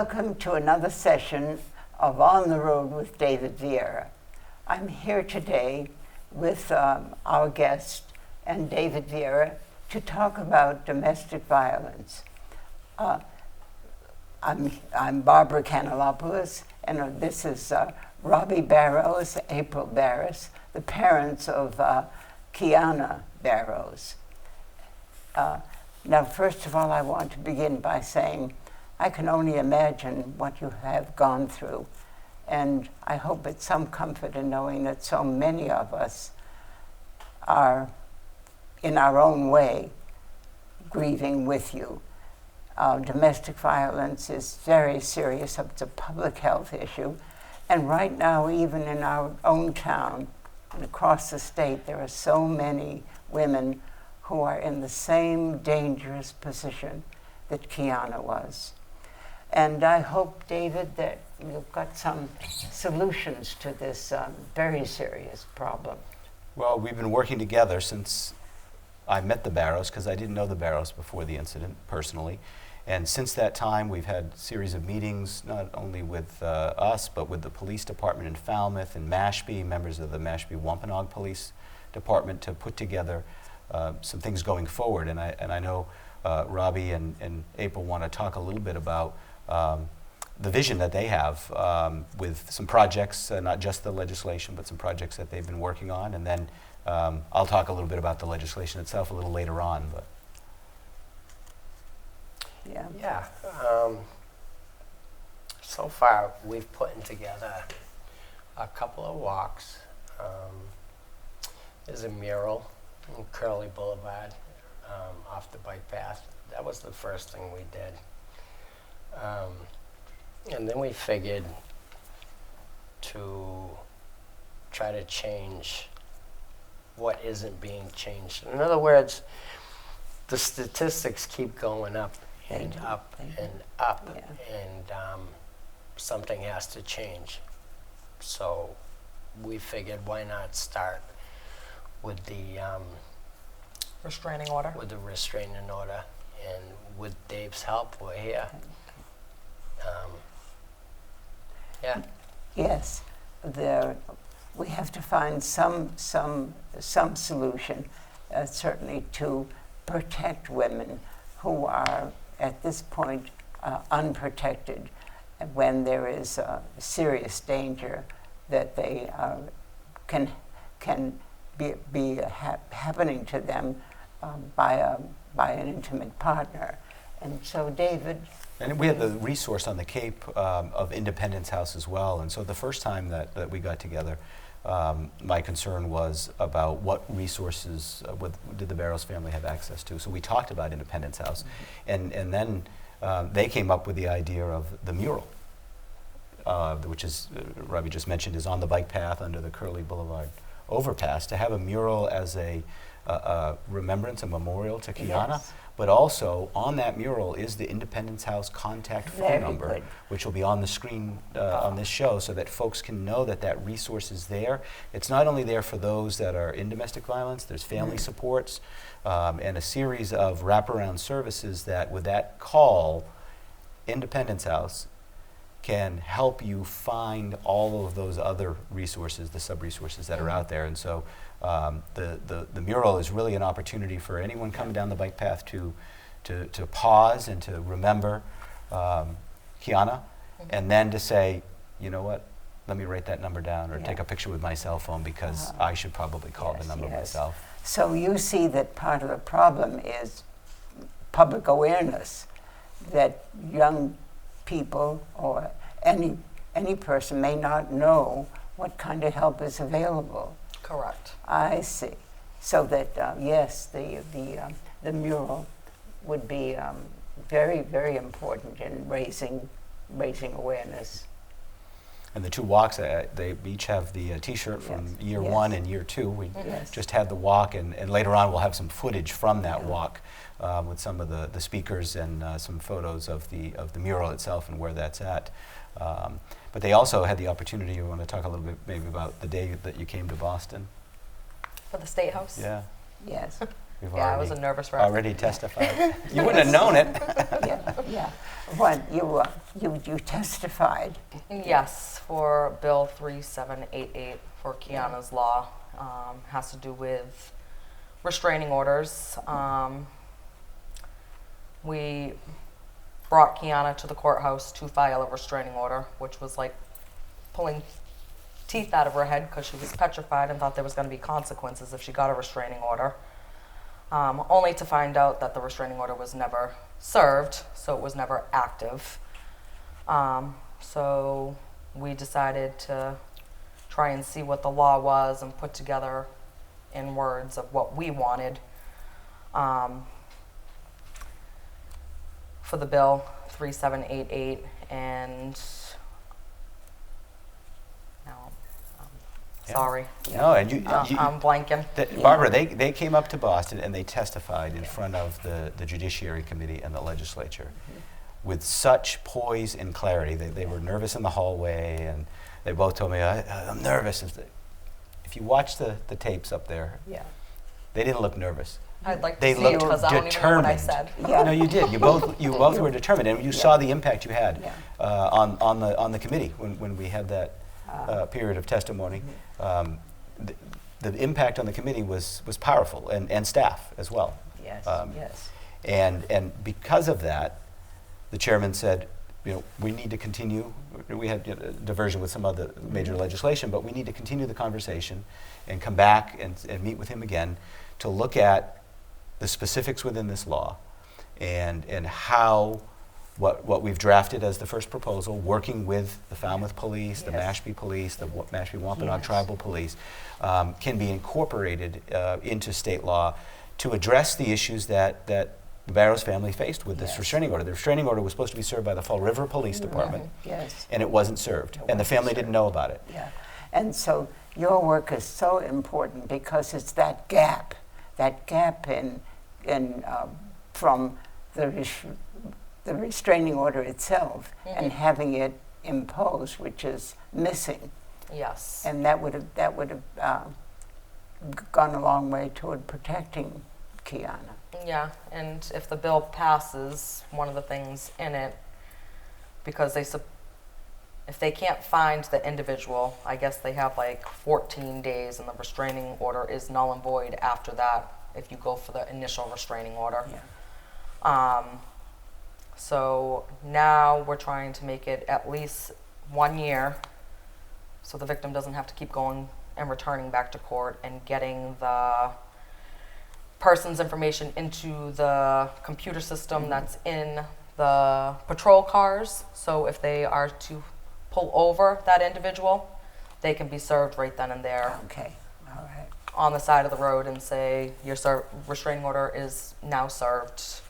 Welcome to another session of On the Road with David Vieira. I'm here today with our guest and David Vieira to talk about domestic violence. I'm Barbara Canalopoulos, and this is Robbie Barrows, April Barrows, the parents of Kianna Barrows. Now, first of all, I want to begin by saying I can only imagine what you have gone through, and I hope it's some comfort in knowing that so many of us are, in our own way, grieving with you. Domestic violence is very serious. It's a public health issue, and right now, even in our own town and across the state, there are so many women who are in the same dangerous position that Kianna was. And I hope, David, that you've got some solutions to this very serious problem. Well, we've been working together since I met the Barrows, because I didn't know the Barrows before the incident personally. And since that time, we've had a series of meetings, not only with us, but with the police department in Falmouth and Mashpee, members of the Mashpee-Wampanoag Police Department, to put together some things going forward. And I know Robbie and April want to talk a little bit about the vision that they have with some projects, not just the legislation, but some projects that they've been working on. And then I'll talk a little bit about the legislation itself a little later on. But yeah. So far, we've put together a couple of walks. There's a mural in Curly Boulevard off the bike path. That was the first thing we did. And then we figured to try to change what isn't being changed. In other words, the statistics keep going up and up and up, and something has to change. So we figured, why not start with the restraining order? With the restraining order, and with Dave's help, we're here. Yes, we have to find some solution, certainly to protect women who are at this point unprotected when there is serious danger that they can be happening to them by an intimate partner. And so, David. And we had the resource on the Cape of Independence House as well. And so the first time that we got together, my concern was about what resources did the Barrows family have access to. So we talked about Independence House. And then they came up with the idea of the mural, which is, Robbie just mentioned, is on the bike path under the Curly Boulevard overpass, to have a mural as a remembrance, a memorial to Kianna. Yes. But also on that mural is the Independence House contact phone number, which will be on the screen on this show, so that folks can know that that resource is there. It's not only there for those that are in domestic violence, there's family supports and a series of wraparound services that with that call, Independence House can help you find all of those other resources, the sub-resources that are out there. And so the mural is really an opportunity for anyone coming down the bike path to pause and to remember Kianna, and then to say, you know what, let me write that number down, or take a picture with my cell phone, because I should probably call the number myself. So you see that part of the problem is public awareness, that young people or any person may not know what kind of help is available. Correct. I see. So that yes, the mural would be very, very important in raising awareness. And the two walks, they each have the T-shirt from year one and year two. We just had the walk, and later on we'll have some footage from that walk with some of the speakers and some photos of the mural itself and where that's at. But they also had the opportunity. You want to talk a little bit maybe about the day that you came to Boston? For the State House? Yeah. Yes. We've Yeah, I was a nervous wreck. already testified. You wouldn't have known it. Yeah. What, you testified? Yes, for Bill 3788 for Kianna's law. Has to do with restraining orders. We brought Kianna to the courthouse to file a restraining order, which was like pulling teeth out of her head because she was petrified and thought there was going to be consequences if she got a restraining order. Only to find out that the restraining order was never served, so it was never active. So we decided to try and see what the law was and put together in words of what we wanted for the bill 3788, and now sorry, No, and I'm blanking. Barbara, they came up to Boston and they testified in front of the Judiciary Committee and the legislature with such poise and clarity. They were nervous in the hallway, and they both told me, I'm nervous. If you watch the tapes up there, they didn't look nervous. I'd like to They see it looked because I don't even know what I determined. said. Yeah. No, you did. You both were determined, and you saw the impact you had on the committee when we had that period of testimony. The impact on the committee was powerful, and staff as well. Yes, yes. And because of that, the chairman said, we need to continue. We had a diversion with some other major legislation, but we need to continue the conversation and come back and meet with him again to look at the specifics within this law and how what we've drafted as the first proposal, working with the Falmouth Police, the Mashpee Police, the Mashpee Wampanoag Tribal Police, can be incorporated into state law to address the issues that the Barrows family faced with this restraining order. The restraining order was supposed to be served by the Fall River Police Department, and it wasn't served, and the family didn't know about it. Yeah, and so your work is so important because it's that gap in from the restraining order itself and having it imposed, which is missing. Yes. And that would have gone a long way toward protecting Kianna. Yeah, and if the bill passes, one of the things in it, because if they can't find the individual, I guess they have like 14 days, and the restraining order is null and void after that if you go for the initial restraining order. So now we're trying to make it at least 1 year so the victim doesn't have to keep going and returning back to court and getting the person's information into the computer system that's in the patrol cars. So if they are to pull over that individual, they can be served right then and there. Okay, all right. On the side of the road and say, your restraining order is now served.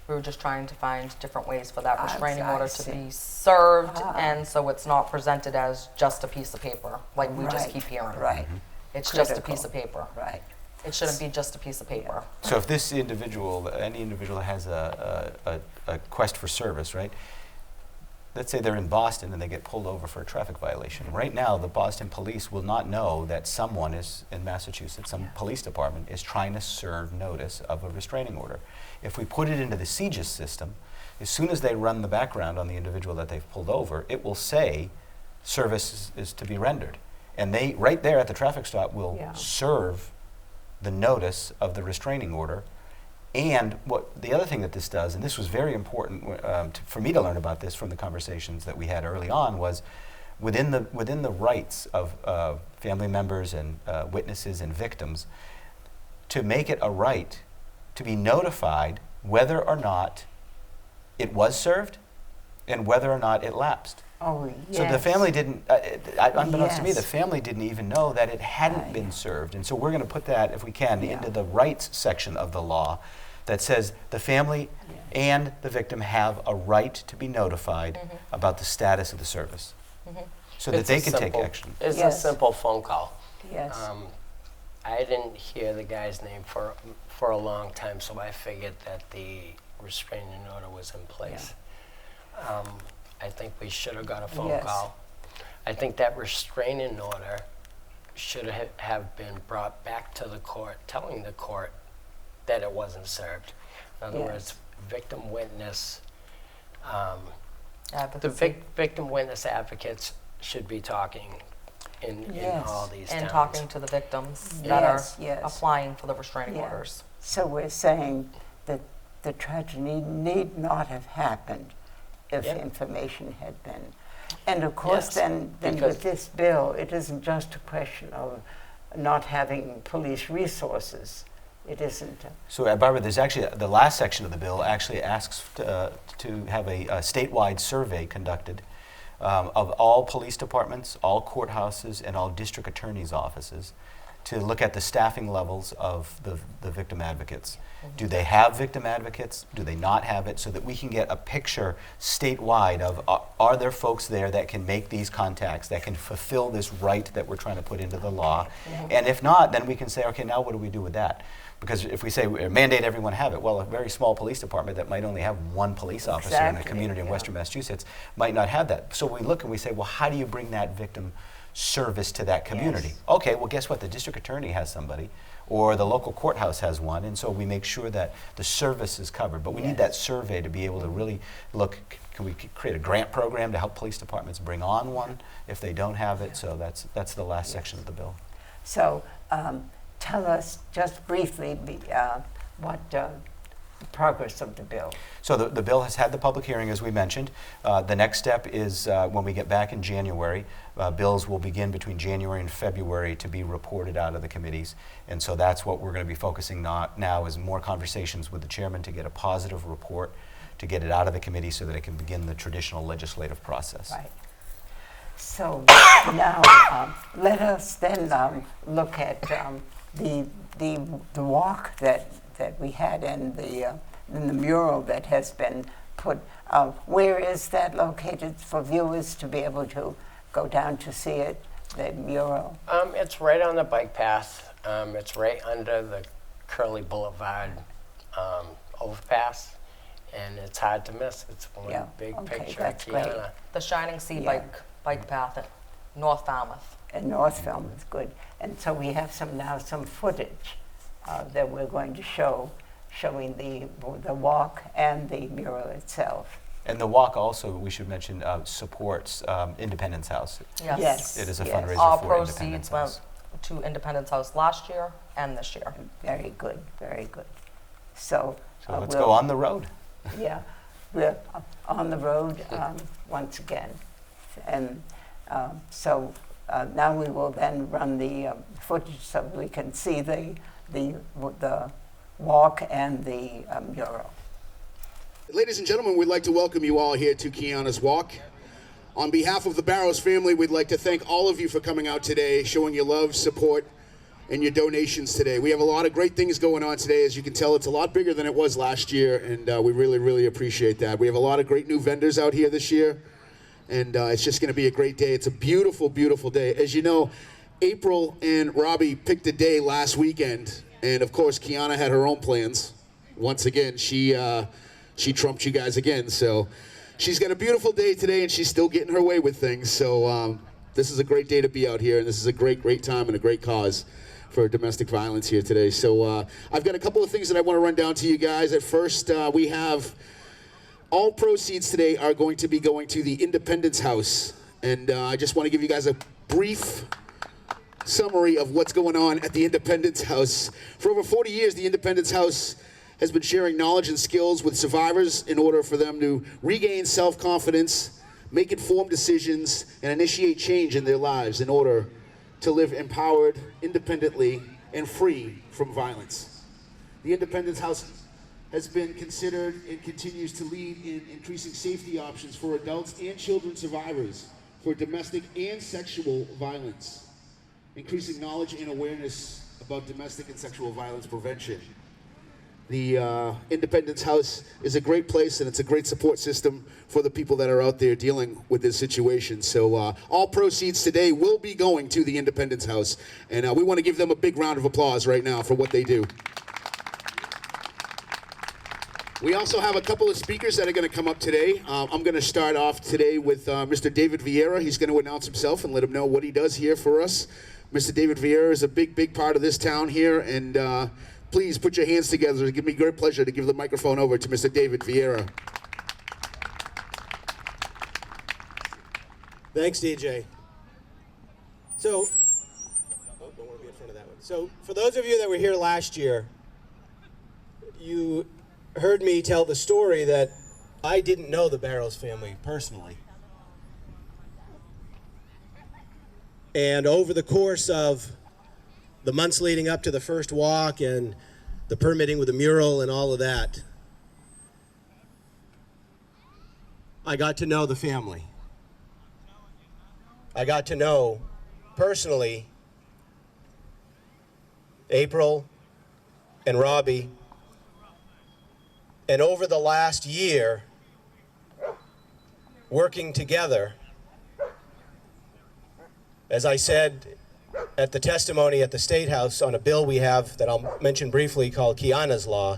We were just trying to find different ways for that restraining order to be served, and so it's not presented as just a piece of paper, like we just keep hearing. Right. It's just a piece of paper. Right. It shouldn't be just a piece of paper. So if this individual, any individual has a quest for service, right? Let's say they're in Boston and they get pulled over for a traffic violation. Right now, the Boston police will not know that someone is in Massachusetts, some police department is trying to serve notice of a restraining order. If we put it into the CJIS system, as soon as they run the background on the individual that they've pulled over, it will say service is to be rendered. And they, right there at the traffic stop, will serve the notice of the restraining order. And what the other thing that this does, and this was very important for me to learn about this from the conversations that we had early on, was within the rights of family members and witnesses and victims, to make it a right to be notified whether or not it was served and whether or not it lapsed. Oh, yes. So the family didn't, unbeknownst to me, Yes. the family didn't even know that it hadn't been served. And so we're going to put that, if we can, into the rights section of the law that says the family and the victim have a right to be notified about the status of the service so that they can take action. It's a simple phone call. Yes. I didn't hear the guy's name for a long time, so I figured that the restraining order was in place. I think we should have got a phone call. I think that restraining order should have been brought back to the court, telling the court that it wasn't served. In other Yes. words, victim witness, the Advocacy. victim witness advocates should be talking in Yes. all these And towns. talking to the victims that are Yes, yes. applying for the restraining Yeah. orders. So we're saying that the tragedy need not have happened if Yep. information had been. And of course, Yes, then because- with this bill, it isn't just a question of not having police resources. It isn't. So, Barbara, there's actually, the last section of the bill actually asks to have a statewide survey conducted of all police departments, all courthouses, and all district attorneys' offices to look at the staffing levels of the victim advocates. Do they have victim advocates? Do they not have it? So that we can get a picture statewide of are there folks there that can make these contacts, that can fulfill this right that we're trying to put into the law? And if not, then we can say, okay, now what do we do with that? Because if we say mandate everyone have it, well, a very small police department that might only have one police officer in a Exactly, community in yeah. Western Massachusetts might not have that. So we look and we say, well, how do you bring that victim service to that community? Yes. Okay, well, guess what? The district attorney has somebody, or the local courthouse has one, and so we make sure that the service is covered. But we need Yes. that survey to be able to really look, can we create a grant program to help police departments bring on one if they don't have it? So that's the last section of the bill. So tell us just briefly what the progress of the bill. So the bill has had the public hearing, as we mentioned. The next step is when we get back in January, bills will begin between January and February to be reported out of the committees. And so that's what we're going to be focusing on now, is more conversations with the chairman to get a positive report, to get it out of the committee so that it can begin the traditional legislative process. Right. So now let us then look at the walk that we had and the mural that has been put. Where is that located for viewers to be able to go down to see it, the mural? It's right on the bike path. It's right under the Curly Boulevard overpass, and it's hard to miss. It's one Yeah, big okay, picture that's of great. Kianna. The Shining Sea Yeah. bike path at North Falmouth. And North Film is good. And so we have some footage that we're going to show, showing the walk and the mural itself. And the walk also, we should mention, supports Independence House. Yes. Yes. It is a yes. fundraiser All for proceeds Independence went House. to Independence House last year and this year. Very good, very good. So, So let's we'll- go on the road. Yeah, we're on the road once again. And so now we will then run the footage so we can see the walk and the mural. Ladies and gentlemen, we'd like to welcome you all here to Kianna's Walk. On behalf of the Barrows family, we'd like to thank all of you for coming out today, showing your love, support, and your donations today. We have a lot of great things going on today. As you can tell, it's a lot bigger than it was last year, and we really, really appreciate that. We have a lot of great new vendors out here this year, and it's just going to be a great day. It's a beautiful, beautiful day. As you know, April and Robbie picked a day last weekend, and of course, Kianna had her own plans. Once again, she trumped you guys again, so she's got a beautiful day today, and she's still getting her way with things. So this is a great day to be out here, and this is a great, great time and a great cause for domestic violence here today. So I've got a couple of things that I want to run down to you guys. At first, we have all proceeds today are going to be going to the Independence House, and I just want to give you guys a brief summary of what's going on at the Independence House. For over 40 years, the Independence House has been sharing knowledge and skills with survivors in order for them to regain self-confidence, make informed decisions, and initiate change in their lives in order to live empowered, independently, and free from violence. The Independence House has been considered and continues to lead in increasing safety options for adults and children survivors for domestic and sexual violence, increasing knowledge and awareness about domestic and sexual violence prevention. The Independence House is a great place, and it's a great support system for the people that are out there dealing with this situation. So all proceeds today will be going to the Independence House, and we want to give them a big round of applause right now for what they do. We also have a couple of speakers that are going to come up today. I'm going to start off today with Mr. David Vieira. He's going to announce himself and let him know what he does here for us. Mr. David Vieira is a big, big part of this town here, and please put your hands together. It'll give me great pleasure to give the microphone over to Mr. David Vieira. Thanks, DJ. So, don't want to be in front of that one. So, for those of you that were here last year, you heard me tell the story that I didn't know the Barrows family personally. And over the course of the months leading up to the first walk and the permitting with the mural and all of that, I got to know the family. I got to know personally April and Robbie, and over the last year, working together, as I said at the testimony at the State House on a bill we have that I'll mention briefly called Kianna's Law,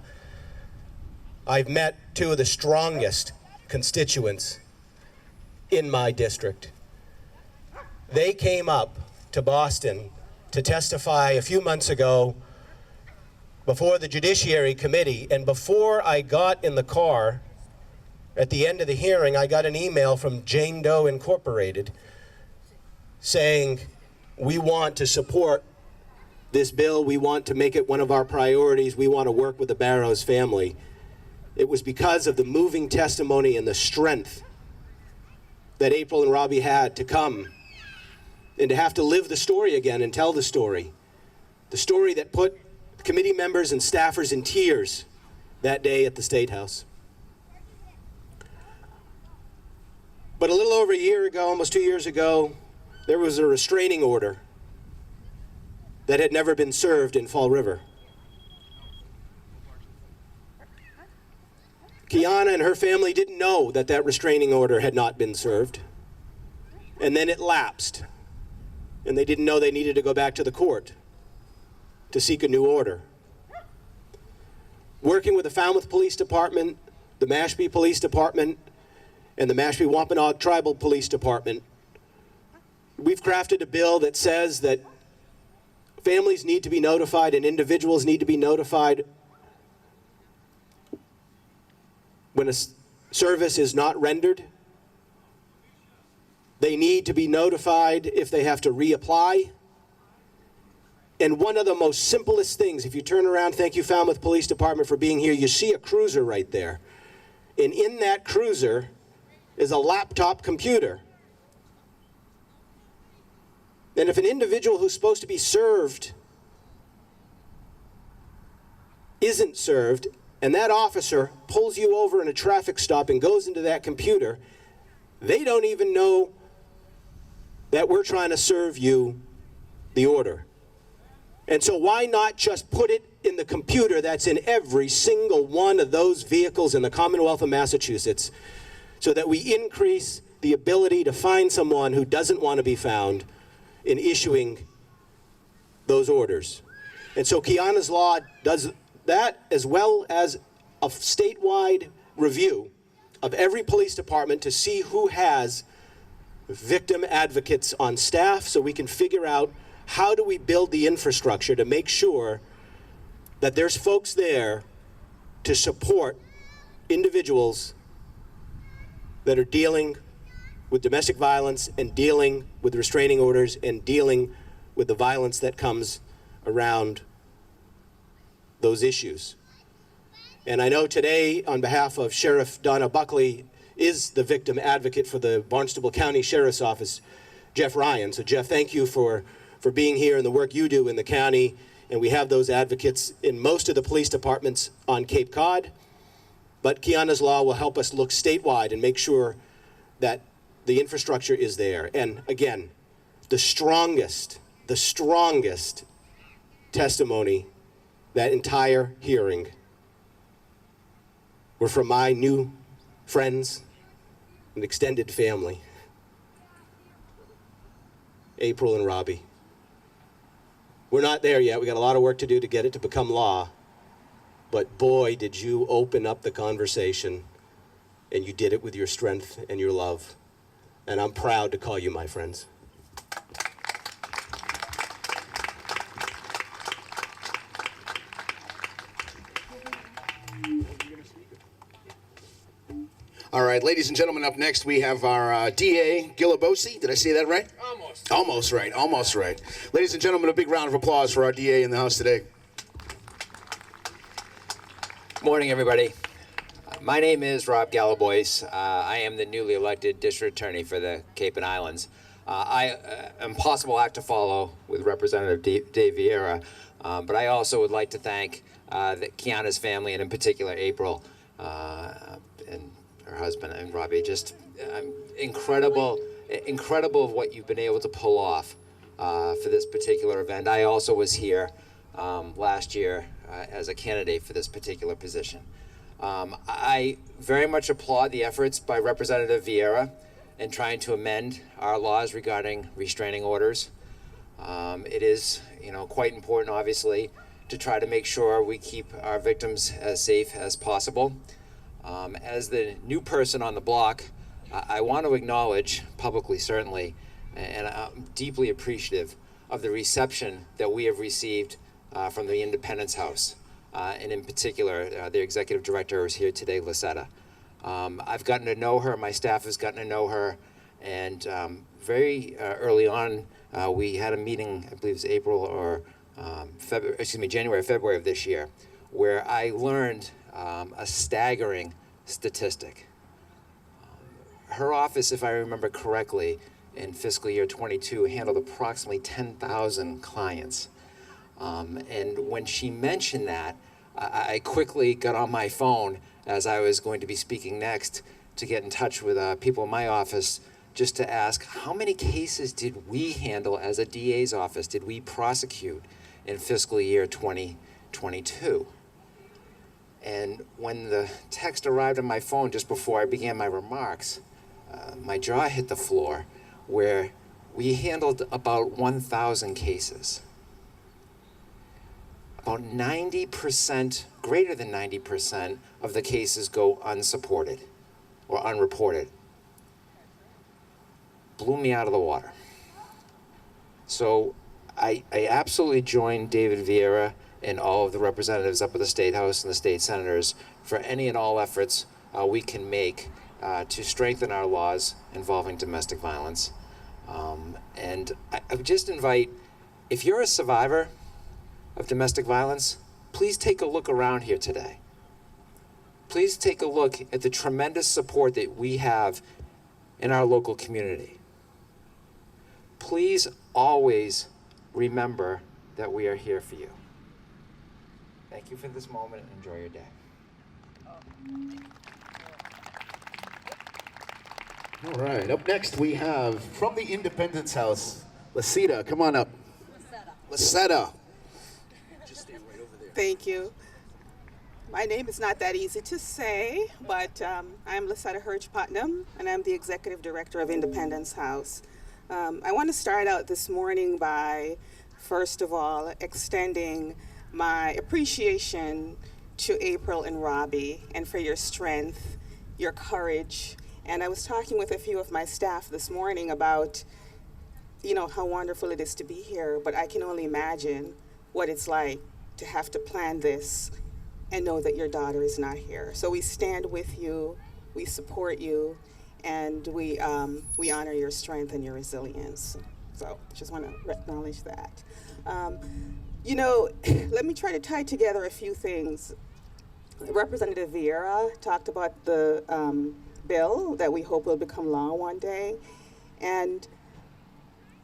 I've met two of the strongest constituents in my district. They came up to Boston to testify a few months ago before the Judiciary Committee, and before I got in the car at the end of the hearing, I got an email from Jane Doe Incorporated saying, we want to support this bill, we want to make it one of our priorities, we want to work with the Barrows family. It was because of the moving testimony and the strength that April and Robbie had to come and to have to live the story again and tell the story that put committee members and staffers in tears that day at the State House. But a little over a year ago, almost 2 years ago, there was a restraining order that had never been served in Fall River. Kianna and her family didn't know that that restraining order had not been served. And then it lapsed. And they didn't know they needed to go back to the court to seek a new order. Working with the Falmouth Police Department, the Mashpee Police Department, and the Mashpee Wampanoag Tribal Police Department, we've crafted a bill that says that families need to be notified and individuals need to be notified when a service is not rendered. They need to be notified if they have to reapply. And one of the most simplest things, if you turn around, thank you Falmouth Police Department for being here, you see a cruiser right there. And in that cruiser is a laptop computer. And if an individual who's supposed to be served isn't served, and that officer pulls you over in a traffic stop and goes into that computer, they don't even know that we're trying to serve you the order. And so why not just put it in the computer that's in every single one of those vehicles in the Commonwealth of Massachusetts, so that we increase the ability to find someone who doesn't want to be found in issuing those orders. And so Kianna's Law does that, as well as a statewide review of every police department to see who has victim advocates on staff, so we can figure out how do we build the infrastructure to make sure that there's folks there to support individuals that are dealing with domestic violence and dealing with restraining orders and dealing with the violence that comes around those issues. And I know today, on behalf of Sheriff Donna Buckley, is the victim advocate for the Barnstable County Sheriff's Office, Jeff Ryan. So Jeff, thank you for being here and the work you do in the county. And we have those advocates in most of the police departments on Cape Cod. But Kianna's Law will help us look statewide and make sure that the infrastructure is there. And again, the strongest testimony that entire hearing were from my new friends and extended family, April and Robbie. We're not there yet. We got a lot of work to do to get it to become law. But boy, did you open up the conversation, and you did it with your strength and your love. And I'm proud to call you my friends. All right, ladies and gentlemen, up next we have our DA, Gillabosi. Did I say that right? Almost. Almost right, almost right. Ladies and gentlemen, a big round of applause for our DA in the house today. Morning, everybody. My name is Rob Galabois. I am the newly elected district attorney for the Cape and Islands. I am possible act to follow with Representative Dave Vieira, but I also would like to thank Kianna's family, and in particular April and her husband and Robbie. Just incredible of what you've been able to pull off for this particular event. I also was here last year as a candidate for this particular position. I very much applaud the efforts by Representative Vieira in trying to amend our laws regarding restraining orders. It is, quite important, obviously, to try to make sure we keep our victims as safe as possible. As the new person on the block, I want to acknowledge publicly, certainly, and I'm deeply appreciative of the reception that we have received from the Independence House, and in particular, the executive director is here today, Lisetta. I've gotten to know her, my staff has gotten to know her, and very early on, we had a meeting, I believe it was April or January or February of this year, where I learned a staggering statistic. Her office, if I remember correctly, in fiscal year 22, handled approximately 10,000 clients. And when she mentioned that, I quickly got on my phone as I was going to be speaking next to get in touch with people in my office just to ask, how many cases did we handle as a DA's office, did we prosecute in fiscal year 2022? And when the text arrived on my phone just before I began my remarks, my jaw hit the floor, where we handled about 1,000 cases. About 90%, greater than 90% of the cases go unsupported or unreported. Blew me out of the water. So I absolutely join David Vieira and all of the representatives up at the State House and the state senators for any and all efforts we can make to strengthen our laws involving domestic violence. And I would just invite, if you're a survivor of domestic violence, please take a look around here today. Please take a look at the tremendous support that we have in our local community. Please always remember that we are here for you. Thank you for this moment and enjoy your day. All right, up next we have, from the Independence House, Lisetta, come on up. Lisetta. Just stand right over there. Thank you. My name is not that easy to say, but I'm Lisetta Hirsch-Putnam, and I'm the Executive Director of Independence House. I want to start out this morning by, first of all, extending my appreciation to April and Robbie, and for your strength, your courage. And I was talking with a few of my staff this morning about, how wonderful it is to be here, but I can only imagine what it's like to have to plan this and know that your daughter is not here. So we stand with you, we support you, and we honor your strength and your resilience. So just want to acknowledge that. Let me try to tie together a few things. Representative Vieira talked about the bill that we hope will become law one day. And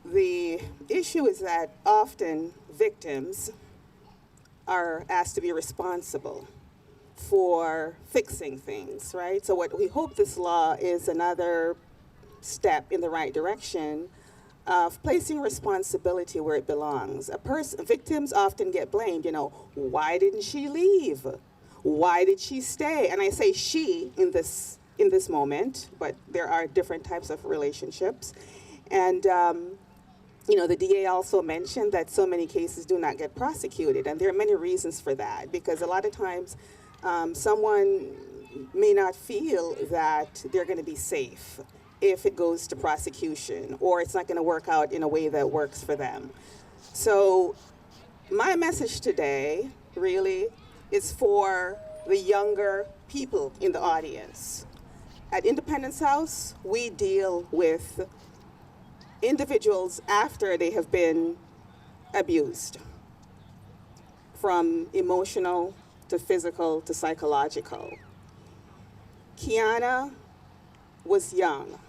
the issue is that often victims are asked to be responsible for fixing things, right? So what we hope this law is another step in the right direction of placing responsibility where it belongs. Victims often get blamed, why didn't she leave? Why did she stay? And I say she in this moment, but there are different types of relationships. And the DA also mentioned that so many cases do not get prosecuted, and there are many reasons for that, because a lot of times someone may not feel that they're going to be safe if it goes to prosecution, or it's not going to work out in a way that works for them. So my message today really is for the younger people in the audience. At Independence House, we deal with individuals after they have been abused, from emotional to physical to psychological. Kianna was young.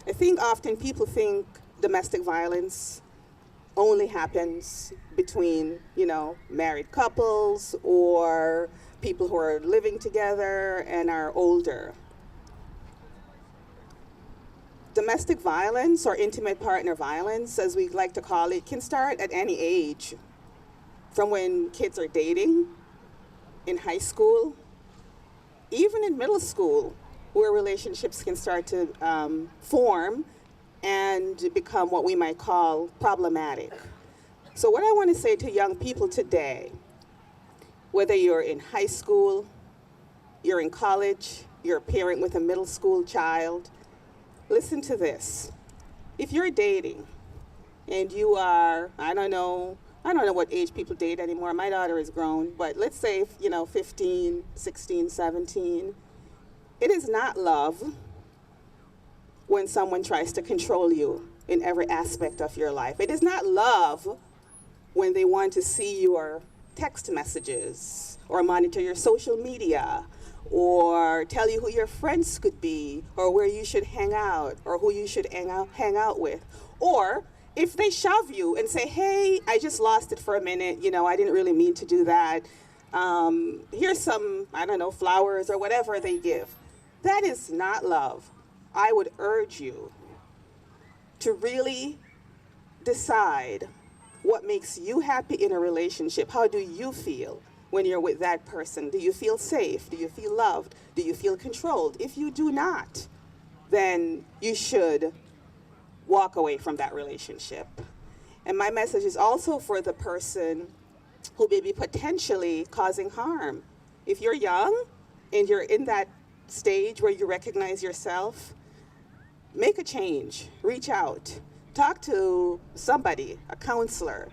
I think often people think domestic violence only happens between, married couples or people who are living together and are older. Domestic violence, or intimate partner violence, as we like to call it, can start at any age, from when kids are dating, in high school, even in middle school, where relationships can start to form and become what we might call problematic. So what I want to say to young people today, whether you're in high school, you're in college, you're a parent with a middle school child, listen to this. If you're dating and you are, I don't know what age people date anymore. My daughter is grown, but let's say, 15, 16, 17. It is not love when someone tries to control you in every aspect of your life. It is not love when they want to see your text messages or monitor your social media or tell you who your friends could be or where you should hang out or who you should hang out with. Or if they shove you and say, hey, I just lost it for a minute, I didn't really mean to do that. Here's some, flowers or whatever they give. That is not love. I would urge you to really decide what makes you happy in a relationship. How do you feel when you're with that person? Do you feel safe? Do you feel loved? Do you feel controlled? If you do not, then you should walk away from that relationship. And my message is also for the person who may be potentially causing harm. If you're young and you're in that stage where you recognize yourself, make a change, reach out, talk to somebody, a counselor,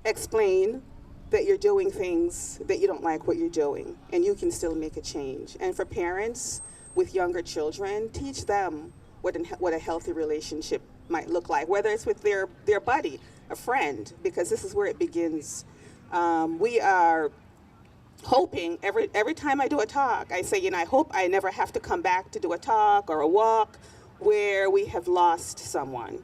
explain that you're doing things that you don't like what you're doing, and you can still make a change. And for parents with younger children, teach them what a healthy relationship might look like, whether it's with their buddy, a friend, because this is where it begins. We are hoping every time I do a talk, I say, I hope I never have to come back to do a talk or a walk where we have lost someone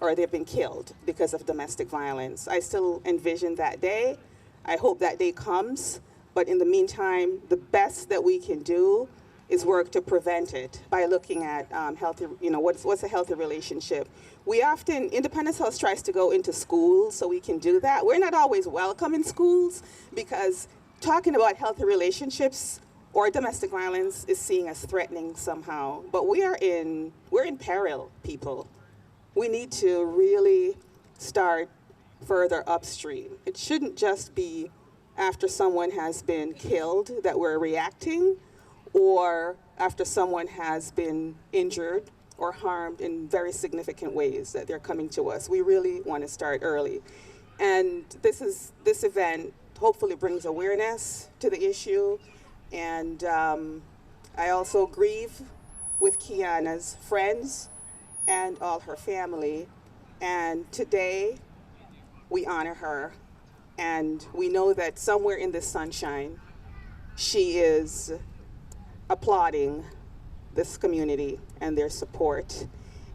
or they've been killed because of domestic violence. I still envision that day. I hope that day comes, but in the meantime, the best that we can do is work to prevent it by looking at healthy, what's a healthy relationship. We often, Independence House tries to go into schools so we can do that. We're not always welcome in schools because talking about healthy relationships or domestic violence is seen as threatening somehow. But we're in peril, people. We need to really start further upstream. It shouldn't just be after someone has been killed that we're reacting, or after someone has been injured or harmed in very significant ways that they're coming to us. We really want to start early. And this event hopefully brings awareness to the issue. And I also grieve with Kianna's friends and all her family. And today we honor her. And we know that somewhere in the sunshine, she is applauding this community and their support.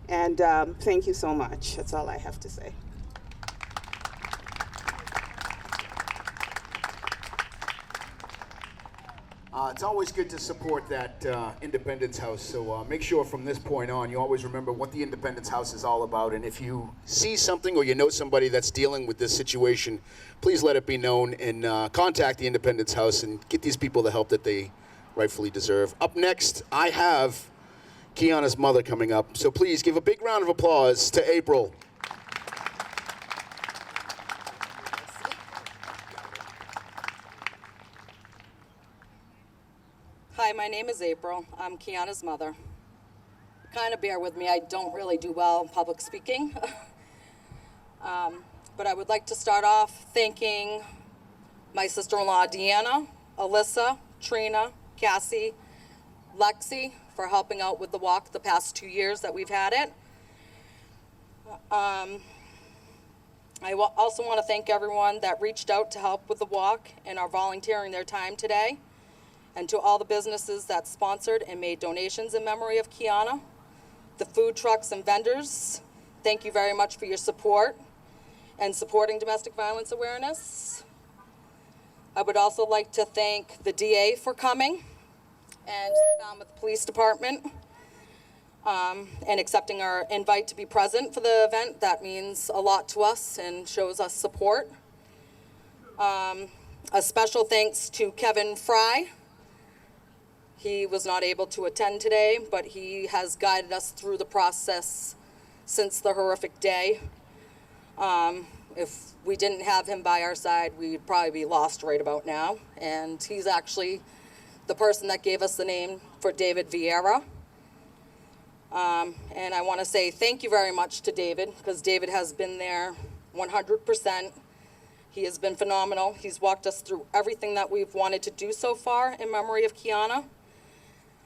And thank you so much. That's all I have to say. It's always good to support that Independence House, so make sure from this point on you always remember what the Independence House is all about, and if you see something or you know somebody that's dealing with this situation, please let it be known and contact the Independence House and get these people the help that they rightfully deserve. Up next, I have Kianna's mother coming up, so please give a big round of applause to April. Hi, my name is April. I'm Kianna's mother. Kind of bear with me, I don't really do well in public speaking. But I would like to start off thanking my sister-in-law, Deanna, Alyssa, Trina, Cassie, Lexi for helping out with the walk the past 2 years that we've had it. Also want to thank everyone that reached out to help with the walk and are volunteering their time today. And to all the businesses that sponsored and made donations in memory of Kianna. The food trucks and vendors, thank you very much for your support and supporting domestic violence awareness. I would also like to thank the DA for coming and the Falmouth Police Department and accepting our invite to be present for the event. That means a lot to us and shows us support. A special thanks to Kevin Fry. He was not able to attend today, but he has guided us through the process since the horrific day. If we didn't have him by our side, we'd probably be lost right about now. And he's actually the person that gave us the name for David Vieira. And I want to say thank you very much to David, because David has been there 100%. He has been phenomenal. He's walked us through everything that we've wanted to do so far in memory of Kianna,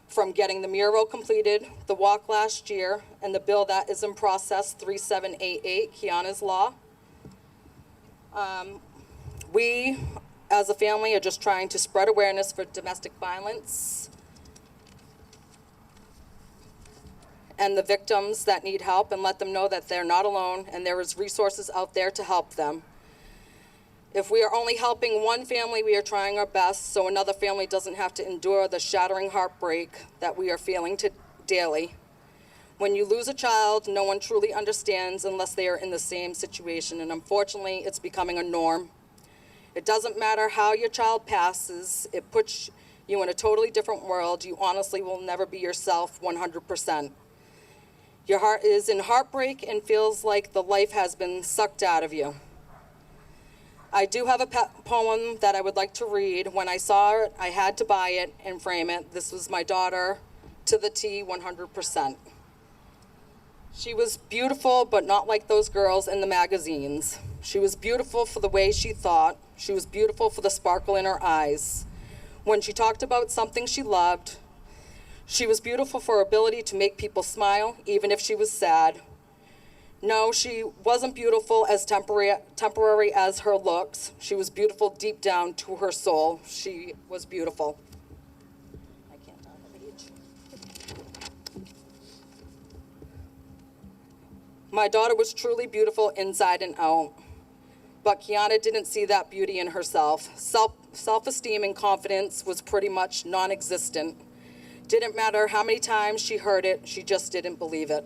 from getting the mural completed, the walk last year, and the bill that is in process, 3788, Kianna's Law. We, as a family, are just trying to spread awareness for domestic violence and the victims that need help, and let them know that they're not alone and there is resources out there to help them. If we are only helping one family, we are trying our best so another family doesn't have to endure the shattering heartbreak that we are feeling daily. When you lose a child, no one truly understands unless they are in the same situation, and unfortunately, it's becoming a norm. It doesn't matter how your child passes, it puts you in a totally different world. You honestly will never be yourself 100%. Your heart is in heartbreak and feels like the life has been sucked out of you. I do have a poem that I would like to read. When I saw it, I had to buy it and frame it. This was my daughter to the T, 100%. She was beautiful, but not like those girls in the magazines. She was beautiful for the way she thought. She was beautiful for the sparkle in her eyes. When she talked about something she loved, she was beautiful for her ability to make people smile, even if she was sad. No, she wasn't beautiful as temporary as her looks. She was beautiful deep down to her soul. She was beautiful. I can't turn the page. My daughter was truly beautiful inside and out, but Kianna didn't see that beauty in herself. Self-esteem and confidence was pretty much non-existent. Didn't matter how many times she heard it, she just didn't believe it.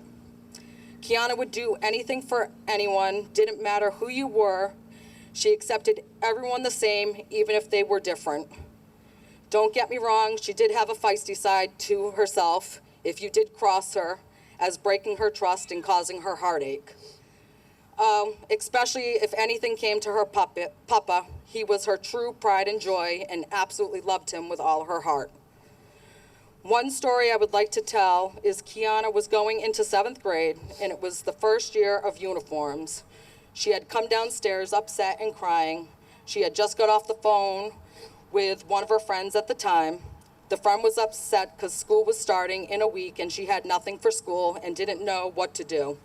Kianna would do anything for anyone, didn't matter who you were. She accepted everyone the same, even if they were different. Don't get me wrong, she did have a feisty side to herself if you did cross her, as breaking her trust and causing her heartache. Especially if anything came to her papa. He was her true pride and joy and absolutely loved him with all her heart. One story I would like to tell is Kianna was going into 7th grade, and it was the first year of uniforms. She had come downstairs upset and crying. She had just got off the phone with one of her friends at the time. The friend was upset because school was starting in a week and she had nothing for school and didn't know what to do.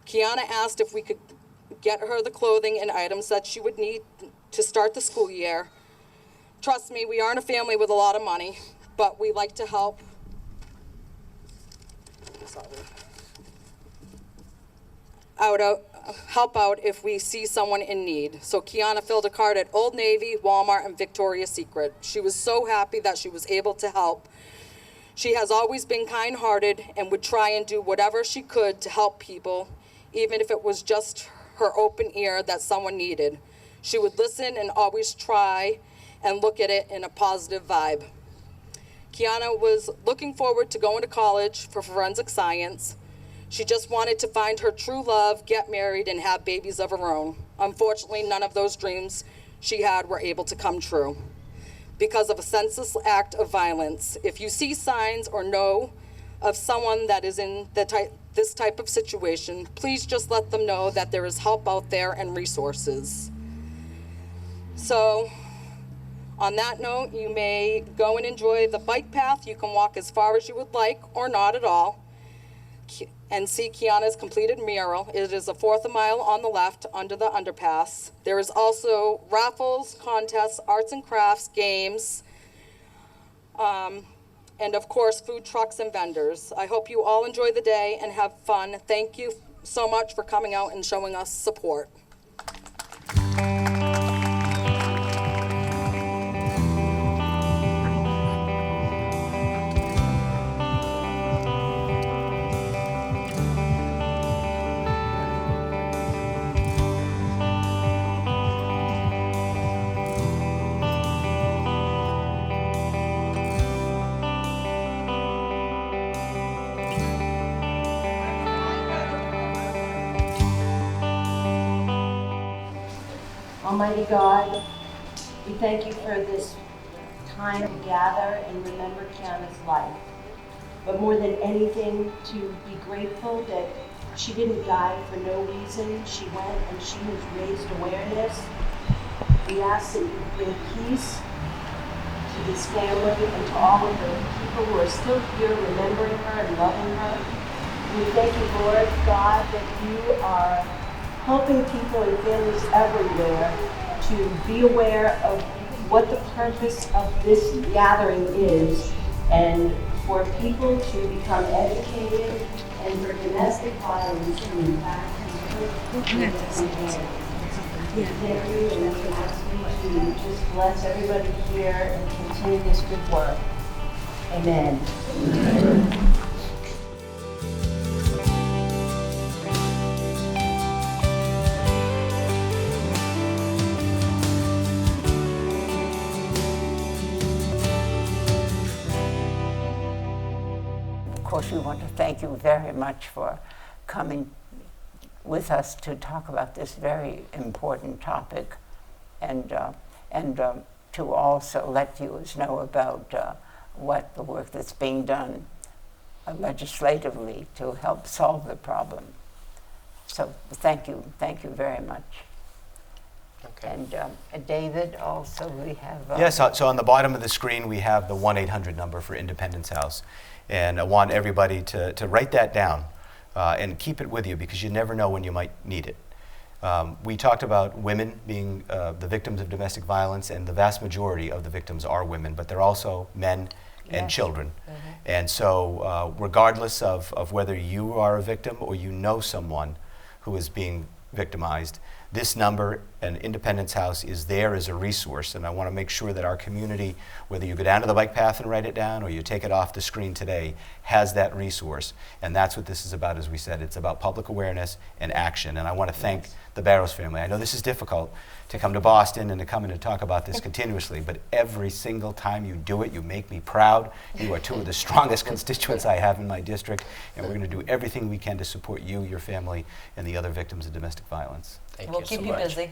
Kianna asked if we could get her the clothing and items that she would need to start the school year. Trust me, we aren't a family with a lot of money, but we like to help. Help out if we see someone in need. So Kianna filled a card at Old Navy, Walmart, and Victoria's Secret. She was so happy that she was able to help. She has always been kind-hearted and would try and do whatever she could to help people, even if it was just her open ear that someone needed. She would listen and always try and look at it in a positive vibe. Kianna was looking forward to going to college for forensic science. She just wanted to find her true love, get married, and have babies of her own. Unfortunately, none of those dreams she had were able to come true because of a senseless act of violence. If you see signs or know of someone that is in this type of situation, please just let them know that there is help out there and resources. So, On that note, you may go and enjoy the bike path. You can walk as far as you would like or not at all and see Kianna's completed mural. It is a fourth a mile on the left under the underpass. There is also raffles, contests, arts and crafts, games, and of course, food trucks and vendors. I hope you all enjoy the day and have fun. Thank you so much for coming out and showing us support. Almighty God, we thank you for this time to gather and remember Kianna's life. But more than anything, to be grateful that she didn't die for no reason. She went and she has raised awareness. We ask that you bring peace to this family and to all of the people who are still here remembering her and loving her. We thank you, Lord God, that you are helping people and families everywhere to be aware of what the purpose of this gathering is, and for people to become educated, and for domestic violence to in fact be put. Thank you, and we ask you to just bless everybody here and continue this good work. Amen. Of course, we want to thank you very much for coming with us to talk about this very important topic, and to also let viewers know about what the work that's being done legislatively to help solve the problem. So thank you very much. Okay. And David, also we have... Yes, so on the bottom of the screen we have the 1-800 number for Independence House. And I want everybody to write that down and keep it with you, because you never know when you might need it. We talked about women being the victims of domestic violence, and the vast majority of the victims are women, but they're also men and children. Mm-hmm. And so regardless of whether you are a victim or you know someone who is being victimized, this number, and Independence House, is there as a resource. And I want to make sure that our community, whether you go down to the bike path and write it down or you take it off the screen today, has that resource. And that's what this is about. As we said, it's about public awareness and action. And I want to thank the Barrows family. I know this is difficult to come to Boston and to come in and talk about this continuously, but every single time you do it, you make me proud. You are two of the strongest constituents I have in my district, and we're going to do everything we can to support you, your family, and the other victims of domestic violence. We'll keep you busy.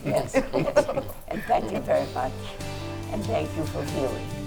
Yes, yes. And thank you very much. And thank you for viewing.